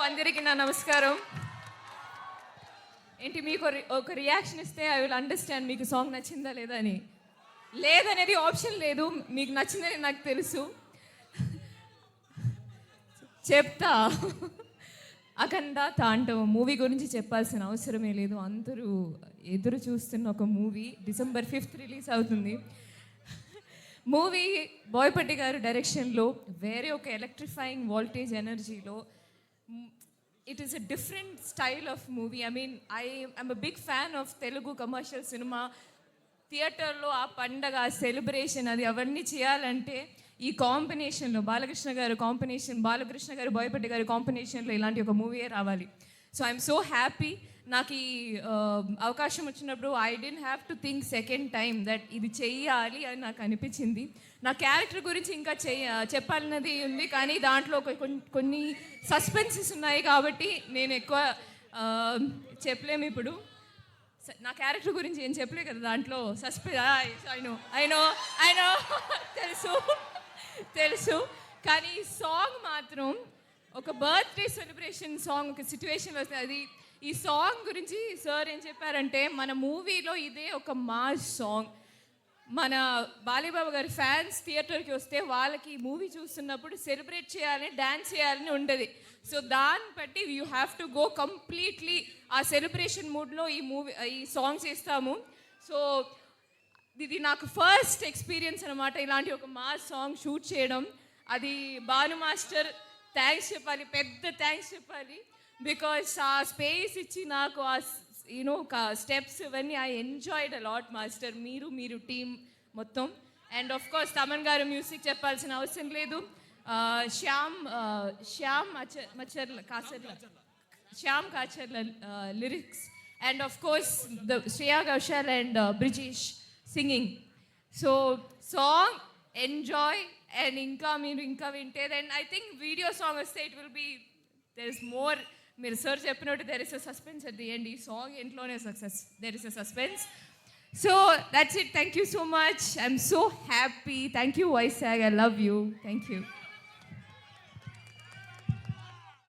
అందరికీ నా నమస్కారం. ఏంటి మీకు ఒక రియాక్షన్ ఇస్తే ఐ విల్ అండర్స్టాండ్ మీకు సాంగ్ నచ్చిందా లేదా అని. లేదనేది ఆప్షన్ లేదు, మీకు నచ్చిందని నాకు తెలుసు. చెప్తా. అఖండ తాండవం మూవీ గురించి చెప్పాల్సిన అవసరమే లేదు. అందరూ ఎదురు చూస్తున్న ఒక మూవీ. December 5th రిలీజ్ అవుతుంది. మూవీ బోయపట్టి గారు డైరెక్షన్లో వేరే ఒక ఎలక్ట్రిఫైయింగ్ వోల్టేజ్ ఎనర్జీలో it is a different style of movie. I mean I'm a big fan of Telugu commercial cinema. థియేటర్లో ఆ పండగ, ఆ సెలబ్రేషన్, అది అవన్నీ చేయాలంటే ఈ కాంబినేషన్లో బాలకృష్ణ గారు కాంబినేషన్, బాలకృష్ణ గారు బోయపట్టి గారు కాంబినేషన్లో ఇలాంటి ఒక మూవీయే రావాలి. So I'm so happy. నాకు ఈ అవకాశం వచ్చినప్పుడు I didn't have to think second time that ఇది చెయ్యాలి అని నాకు అనిపించింది. నా క్యారెక్టర్ గురించి ఇంకా చెప్పాలన్నది ఉంది, కానీ దాంట్లో కొన్ని సస్పెన్సెస్ ఉన్నాయి కాబట్టి నేను ఎక్కువ చెప్పలేము ఇప్పుడు. నా క్యారెక్టర్ గురించి ఏం చెప్పలే కదా దాంట్లో. అయినో తెలుసు కానీ ఈ సాంగ్ మాత్రం ఒక బర్త్డే సెలబ్రేషన్ సాంగ్, ఒక సిచ్యువేషన్లో వస్తుంది. అది ఈ సాంగ్ గురించి సార్ ఏం చెప్పారంటే, మన మూవీలో ఇదే ఒక మాస్ సాంగ్. మన బాలీబాబు గారి ఫ్యాన్స్ థియేటర్కి వస్తే వాళ్ళకి ఈ మూవీ చూస్తున్నప్పుడు సెలబ్రేట్ చేయాలని, డ్యాన్స్ చేయాలని ఉండదు. సో దాన్ని బట్టి you have to go completely ఆ సెలబ్రేషన్ మూడ్లో ఈ సాంగ్స్ ఇస్తాము. సో ఇది నాకు ఫస్ట్ ఎక్స్పీరియన్స్ అనమాట, ఇలాంటి ఒక మాస్ సాంగ్ షూట్ చేయడం. అది భాను మాస్టర్ థ్యాంక్స్ చెప్పాలి, పెద్ద థ్యాంక్స్ చెప్పాలి. బికాస్ ఆ స్పేస్ ఇచ్చి నాకు ఆ ఒక స్టెప్స్ ఇవన్నీ I enjoyed a lot master, మీరు టీమ్ మొత్తం. And of course Thaman garu music చెప్పాల్సిన అవసరం లేదు. Shyam Kasarla lyrics, and of course the Shreya Ghoshal and Brijesh singing. So song enjoy. And ఇంకా మీరు ఇంకా వింటే then I think video song వస్తే it will be there is more. మీరు సార్ చెప్పినట్టు there is a suspense at the end. ఈ సాంగ్ ఎంట్లోనే there is a suspense. So that's it. Thank you so much. I'm so happy. Thank you Vaishak. I love you. Thank you.